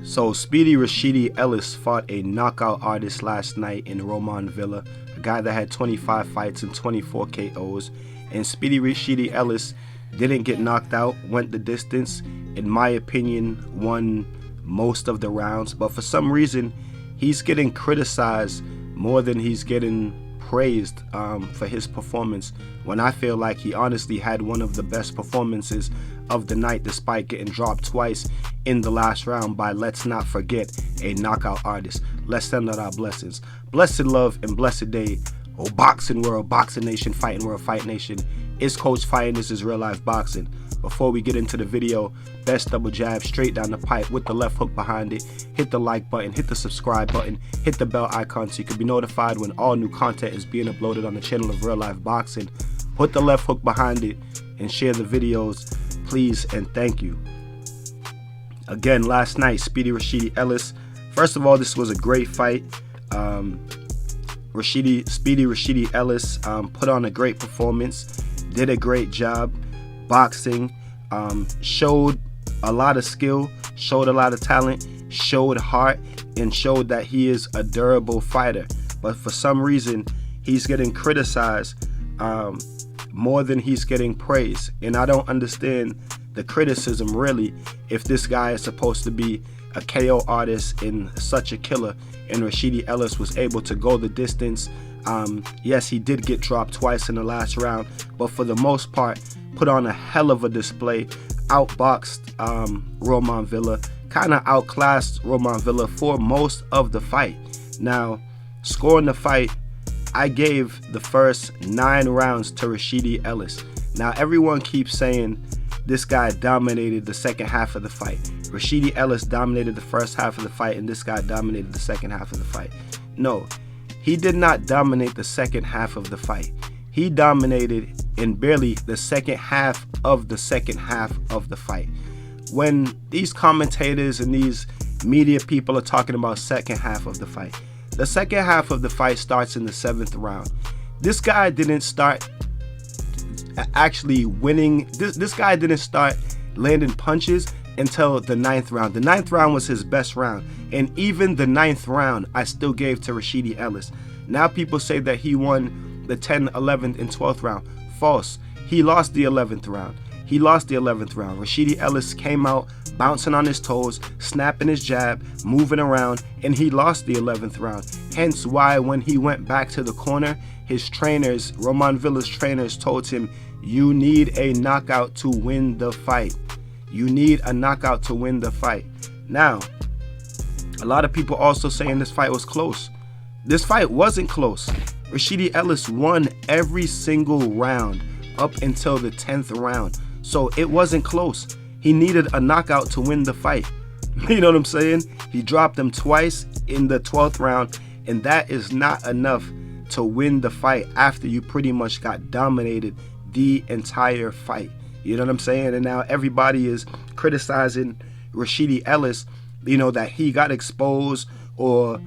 So Speedy Rashidi Ellis fought a knockout artist last night in Roman Villa, a guy that had 25 fights and 24 KOs. And Speedy Rashidi Ellis didn't get knocked out, went the distance, in my opinion, won most of the rounds. But for some reason, he's getting criticized more than he's getting praised for his performance, when I feel like he honestly had one of the best performances of the night, despite getting dropped twice in the last round by, let's not forget, a knockout artist. Let's send out our blessings. Blessed love and blessed day, oh boxing world, boxing nation, fighting world, fight nation. It's Coach Fighting. This is real life boxing. Before we get into the video, best double jab straight down the pipe with the left hook behind it. Hit the like button, hit the subscribe button, hit the bell icon so you can be notified when all new content is being uploaded on the channel of Real Life Boxing. Put the left hook behind it and share the videos, please and thank you. Again, last night, Speedy Rashidi Ellis. First of all, this was a great fight. Speedy Rashidi Ellis put on a great performance, did a great job boxing, showed a lot of skill, showed a lot of talent, showed heart, and showed that he is a durable fighter. But for some reason, he's getting criticized more than he's getting praised. And I don't understand the criticism, really, if this guy is supposed to be a KO artist and such a killer, and Rashidi Ellis was able to go the distance. Yes, he did get dropped twice in the last round, but for the most part, put on a hell of a display, outboxed Roman Villa, kind of outclassed Roman Villa for most of the fight. Now, scoring the fight, I gave the first 9 rounds to Rashidi Ellis. Now, everyone keeps saying this guy dominated the second half of the fight. Rashidi Ellis dominated the first half of the fight, and this guy dominated the second half of the fight. No, he did not dominate the second half of the fight. He dominated in barely the second half of the fight. When these commentators and these media people are talking about second half of the fight, the second half of the fight starts in the 7th round. This guy didn't start actually winning. This guy didn't start landing punches until the 9th round. The 9th round was his best round, and even the 9th round I still gave to Rashidi Ellis. Now people say that he won the 10th, 11th, and 12th round. False. He lost the 11th round. Rashidi Ellis came out bouncing on his toes, snapping his jab, moving around, and he lost the 11th round. Hence why when he went back to the corner, his trainers, Roman Villa's trainers, told him, you need a knockout to win the fight. You need a knockout to win the fight. Now, a lot of people also saying this fight was close. This fight wasn't close. Rashidi Ellis won every single round up until the 10th round. So it wasn't close. He needed a knockout to win the fight. You know what I'm saying? He dropped him twice in the 12th round, and that is not enough to win the fight after you pretty much got dominated the entire fight. You know what I'm saying? And now everybody is criticizing Rashidi Ellis, you know, that he got exposed, or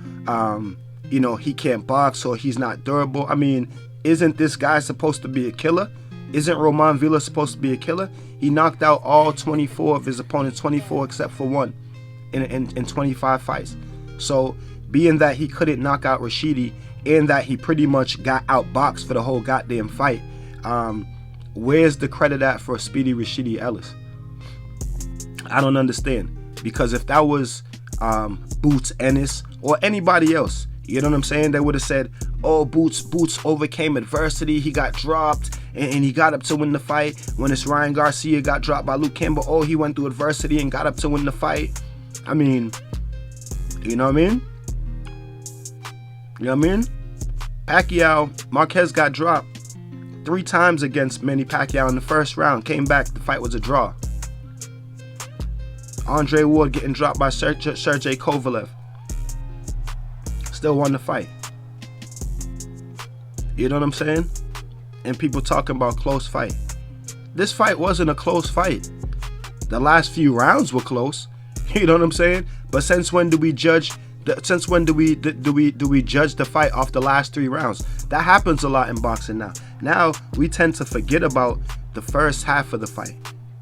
you know, he can't box, or he's not durable. I mean, isn't this guy supposed to be a killer? Isn't Roman Villa supposed to be a killer? He knocked out all 24 of his opponents, 24 except for one, in 25 fights. So being that he couldn't knock out Rashidi, and that he pretty much got outboxed for the whole goddamn fight, where's the credit at for Speedy Rashidi Ellis? I don't understand. Because if that was Boots Ennis or anybody else, you know what I'm saying, they would have said, oh, Boots overcame adversity, he got dropped, and he got up to win the fight. When it's Ryan Garcia got dropped by Luke Campbell, oh, he went through adversity and got up to win the fight. I mean, you know what I mean? You know what I mean? Pacquiao, Marquez got dropped 3 times against Manny Pacquiao in the first round. Came back, the fight was a draw. Andre Ward getting dropped by Sergey Kovalev. Still won the fight. You know what I'm saying? And people talking about close fight. This fight wasn't a close fight. The last few rounds were close. You know what I'm saying? But since when do we judge? Since when do we judge the fight off the last 3 rounds? That happens a lot in boxing now. Now we tend to forget about the first half of the fight,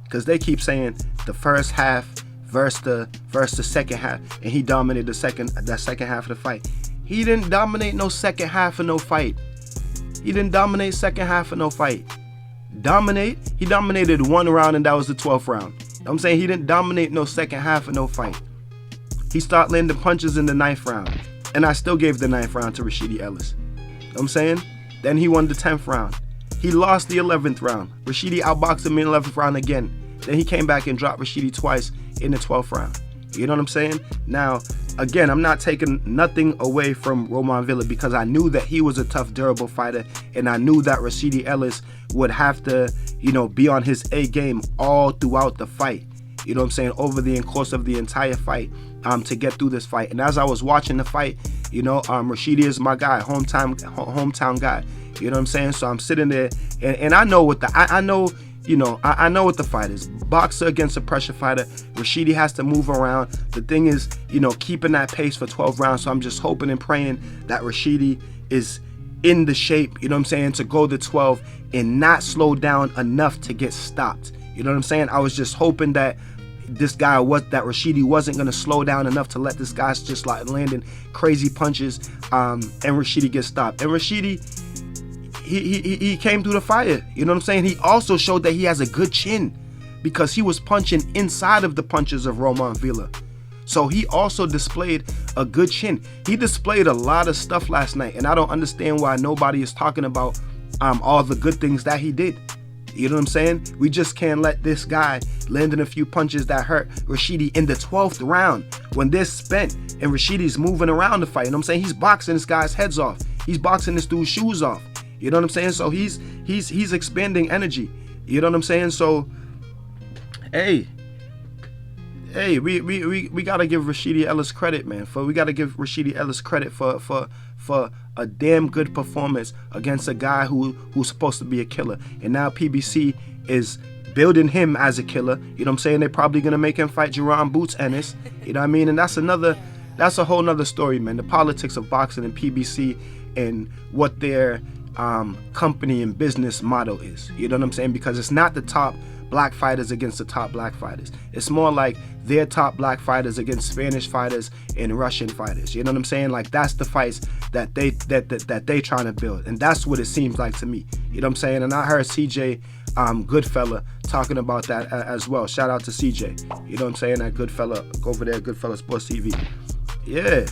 because they keep saying the first half versus the second half, and he dominated that second half of the fight. He didn't dominate no second half of no fight. He didn't dominate second half of no fight. He dominated one round, and that was the 12th round. I'm saying he didn't dominate no second half of no fight. He started landing punches in the 9th round, and I still gave the 9th round to Rashidi Ellis. I'm saying? Then he won the 10th round. He lost the 11th round. Rashidi outboxed him in the 11th round again. Then he came back and dropped Rashidi twice in the 12th round. You know what I'm saying? Now, again, I'm not taking nothing away from Roman Villa, because I knew that he was a tough, durable fighter, and I knew that Rashidi Ellis would have to, be on his A game all throughout the fight. You know what I'm saying? Over the course of the entire fight, to get through this fight. And as I was watching the fight, Rashidi is my guy, hometown guy. You know what I'm saying? So I'm sitting there, and I know what I know what the fight is. Boxer against a pressure fighter. Rashidi has to move around. The thing is, keeping that pace for 12 rounds. So I'm just hoping and praying that Rashidi is in the shape, to go to 12 and not slow down enough to get stopped. You know what I'm saying? I was just hoping that Rashidi wasn't going to slow down enough to let this guy just like landing crazy punches, and Rashidi gets stopped. And Rashidi, he came through the fire. You know what I'm saying? He also showed that he has a good chin, because he was punching inside of the punches of Roman Villa. So he also displayed a good chin. He displayed a lot of stuff last night, and I don't understand why nobody is talking about all the good things that he did. You know what I'm saying? We just can't let this guy land in a few punches that hurt Rashidi in the 12th round when they're spent and Rashidi's moving around the fight. You know what I'm saying? He's boxing this guy's heads off. He's boxing this dude's shoes off. You know what I'm saying? So he's expending energy. You know what I'm saying? So, hey, we gotta give Rashidi Ellis credit, man. We gotta give Rashidi Ellis credit for a damn good performance against a guy who's supposed to be a killer. And now PBC is building him as a killer. You know what I'm saying? They're probably gonna make him fight Jerron Boots Ennis. You know what I mean? And that's a whole nother story, man. The politics of boxing and PBC and what their company and business motto is. You know what I'm saying? Because it's not the top black fighters against the top black fighters. It's more like their top black fighters against Spanish fighters and Russian fighters. You know what I'm saying? Like, that's the fights that they trying to build, and that's what it seems like to me. You know what I'm saying? And I heard CJ Goodfella talking about that as well. Shout out to CJ. You know what I'm saying? That Goodfella, go over there, Goodfella Sports TV. Yeah.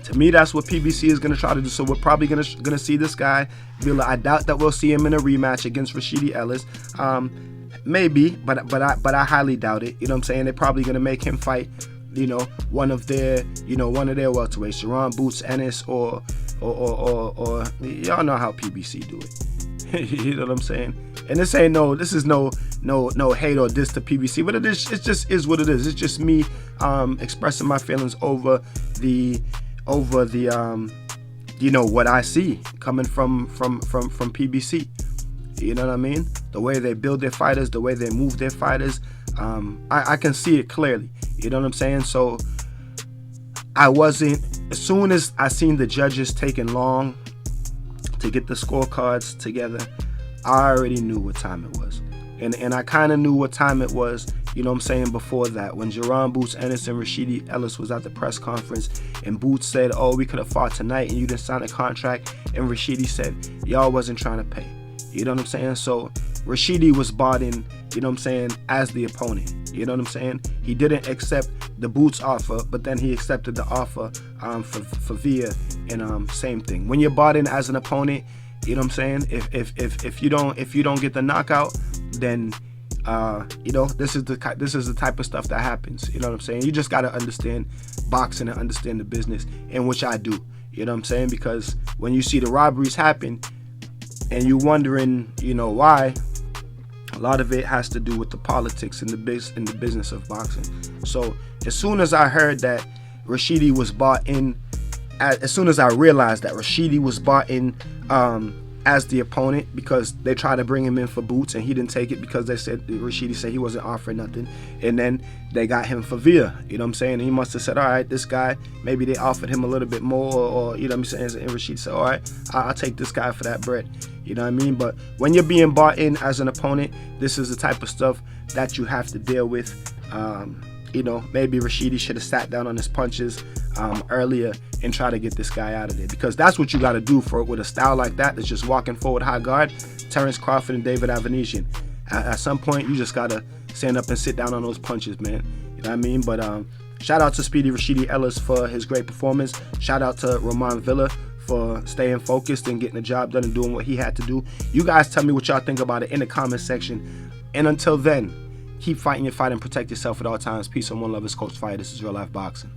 To me, that's what PBC is going to try to do. So we're probably going to see this guy. I doubt that we'll see him in a rematch against Rashidi Ellis. Maybe, but I highly doubt it. You know what I'm saying? They're probably going to make him fight, one of their welterweights, Jerron Boots Ennis, or y'all know how PBC do it. You know what I'm saying? And this is no hate or diss to PBC, but it just is what it is. It's just me expressing my feelings over the what I see coming from PBC. You know what I mean? The way they build their fighters, the way they move their fighters, I can see it clearly. You know what I'm saying? So as soon as I seen the judges taking long to get the scorecards together, I already knew what time it was. And I kind of knew what time it was, you know what I'm saying, before that. When Jerron Boots Ennis and Rashidi Ellis was at the press conference, and Boots said, oh, we could have fought tonight and you didn't sign a contract, and Rashidi said, y'all wasn't trying to pay. You know what I'm saying? So Rashidi was bought in, you know what I'm saying, as the opponent. You know what I'm saying? He didn't accept the Boots offer, but then he accepted the offer for Villa, and same thing. When you're bought in as an opponent, you know what I'm saying? If you don't get the knockout, then this is the type of stuff that happens. You know what I'm saying? You just gotta understand boxing and understand the business, and which I do. You know what I'm saying? Because when you see the robberies happen, and you're wondering, why, a lot of it has to do with the politics and the business of boxing. So as soon as I heard that Rashidi was bought in, as soon as I realized that Rashidi was bought in as the opponent, because they tried to bring him in for Boots and he didn't take it because Rashidi said he wasn't offering nothing, and then they got him for Villa. You know what I'm saying? And he must have said, all right, this guy, maybe they offered him a little bit more, or you know what I'm saying? And Rashidi said, all right, I'll take this guy for that bread. You know what I mean? But when you're being bought in as an opponent, this is the type of stuff that you have to deal with. you know, maybe Rashidi should have sat down on his punches earlier and try to get this guy out of there, because that's what you got to do with a style like that that's just walking forward high guard. Terrence Crawford and David Avanesian. At some point, you just got to stand up and sit down on those punches, man. You know what I mean? But shout out to Speedy Rashidi Ellis for his great performance. Shout out to Roman Villa for staying focused and getting the job done and doing what he had to do. You guys tell me what y'all think about it in the comment section. And until then, keep fighting your fight and protect yourself at all times. Peace and one love. It's Coach Fire. This is Real Life Boxing.